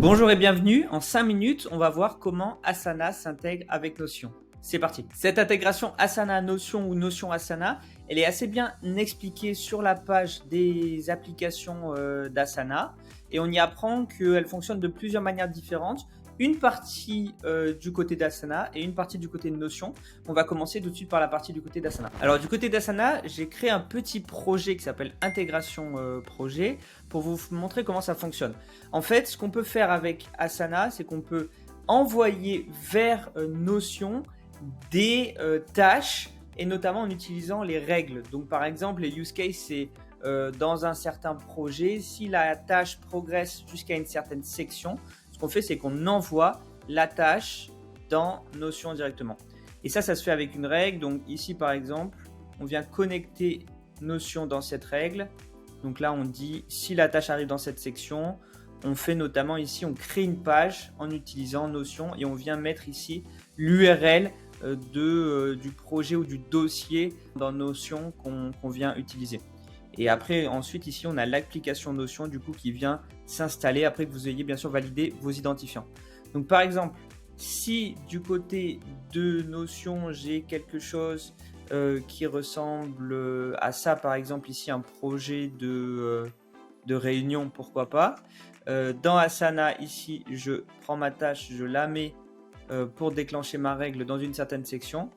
Bonjour et bienvenue. En 5 minutes, on va voir comment Asana s'intègre avec Notion. C'est parti. Cette intégration Asana-Notion ou Notion-Asana, elle est assez bien expliquée sur la page des applications d'Asana et on y apprend qu'elle fonctionne de plusieurs manières différentes. Une partie du côté d'Asana et une partie du côté de Notion. On va commencer tout de suite par la partie du côté d'Asana. Alors du côté d'Asana, j'ai créé un petit projet qui s'appelle Intégration Projet pour vous montrer comment ça fonctionne. En fait, ce qu'on peut faire avec Asana, c'est qu'on peut envoyer vers Notion des tâches et notamment en utilisant les règles. Donc par exemple, les use cases, c'est dans un certain projet, si la tâche progresse jusqu'à une certaine section, ce qu'on fait, c'est qu'on envoie la tâche dans Notion directement. Et ça se fait avec une règle. Donc ici, par exemple, on vient connecter Notion dans cette règle. Donc là, on dit si la tâche arrive dans cette section, on fait notamment ici, on crée une page en utilisant Notion et on vient mettre ici l'URL du projet ou du dossier dans Notion qu'on vient utiliser. Et après, ensuite, ici, on a l'application Notion du coup qui vient s'installer après que vous ayez bien sûr validé vos identifiants. Donc par exemple, si du côté de Notion, j'ai quelque chose qui ressemble à ça, par exemple ici un projet de réunion, pourquoi pas. Dans Asana, ici, je prends ma tâche, je la mets pour déclencher ma règle dans une certaine section.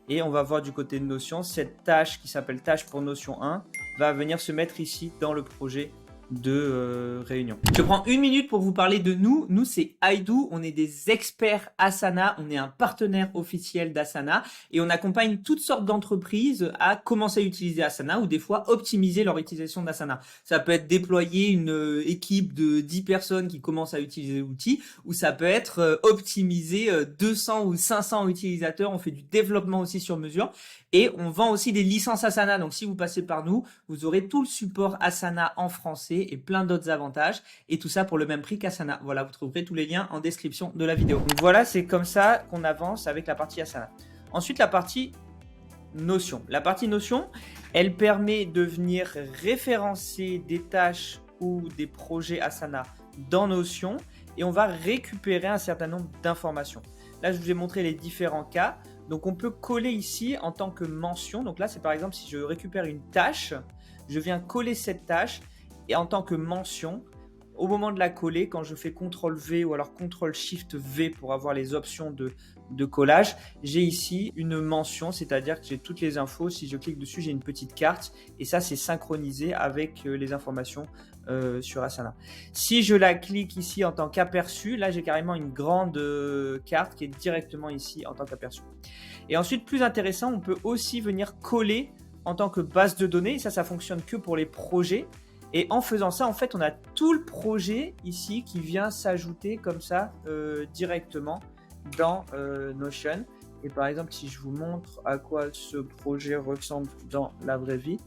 Et on va voir du côté de Notion, cette tâche qui s'appelle tâche pour Notion 1 va venir se mettre ici dans le projet de réunion. Je prends une minute pour vous parler de nous. Nous, c'est Aidu. On est des experts Asana. On est un partenaire officiel d'Asana et on accompagne toutes sortes d'entreprises à commencer à utiliser Asana ou des fois optimiser leur utilisation d'Asana. Ça peut être déployer une équipe de 10 personnes qui commencent à utiliser l'outil ou ça peut être optimiser 200 ou 500 utilisateurs. On fait du développement aussi sur mesure et on vend aussi des licences Asana. Donc, si vous passez par nous, vous aurez tout le support Asana en français et plein d'autres avantages et tout ça pour le même prix qu'Asana. Voilà, vous trouverez tous les liens en description de la vidéo. Donc voilà, c'est comme ça qu'on avance avec la partie Asana. Ensuite, la partie Notion. La partie Notion, elle permet de venir référencer des tâches ou des projets Asana dans Notion et on va récupérer un certain nombre d'informations. Là, je vous ai montré les différents cas. Donc, on peut coller ici en tant que mention. Donc là, c'est par exemple si je récupère une tâche, je viens coller cette tâche et en tant que mention, au moment de la coller, quand je fais CTRL-V ou alors CTRL-SHIFT-V pour avoir les options de collage, j'ai ici une mention, c'est-à-dire que j'ai toutes les infos. Si je clique dessus, j'ai une petite carte et ça, c'est synchronisé avec les informations sur Asana. Si je la clique ici en tant qu'aperçu, là, j'ai carrément une grande carte qui est directement ici en tant qu'aperçu. Et ensuite, plus intéressant, on peut aussi venir coller en tant que base de données. Ça fonctionne que pour les projets. Et en faisant ça, en fait, on a tout le projet ici qui vient s'ajouter comme ça directement dans Notion. Et par exemple, si je vous montre à quoi ce projet ressemble dans la vraie vie,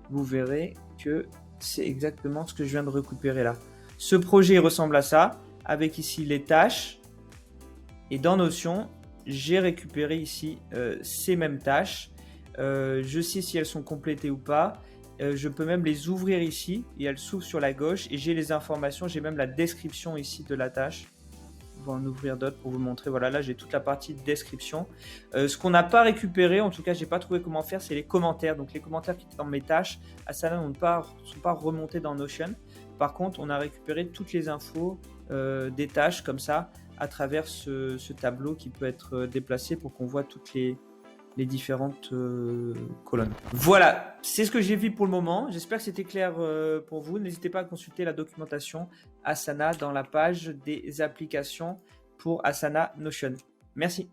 vous verrez que c'est exactement ce que je viens de récupérer là. Ce projet ressemble à ça, avec ici les tâches. Et dans Notion, j'ai récupéré ici ces mêmes tâches. Je sais si elles sont complétées ou pas. Je peux même les ouvrir ici et elles s'ouvrent sur la gauche et j'ai les informations, j'ai même la description ici de la tâche. On va en ouvrir d'autres pour vous montrer. Voilà, là j'ai toute la partie de description. Ce qu'on n'a pas récupéré, en tout cas j'ai pas trouvé comment faire, c'est les commentaires. Donc les commentaires qui étaient dans mes tâches, Asana ne sont pas remontés dans Notion. Par contre, on a récupéré toutes les infos des tâches comme ça à travers ce tableau qui peut être déplacé pour qu'on voit toutes les différentes colonnes. Voilà, c'est ce que j'ai vu pour le moment. J'espère que c'était clair pour vous. N'hésitez pas à consulter la documentation Asana dans la page des applications pour Asana Notion. Merci.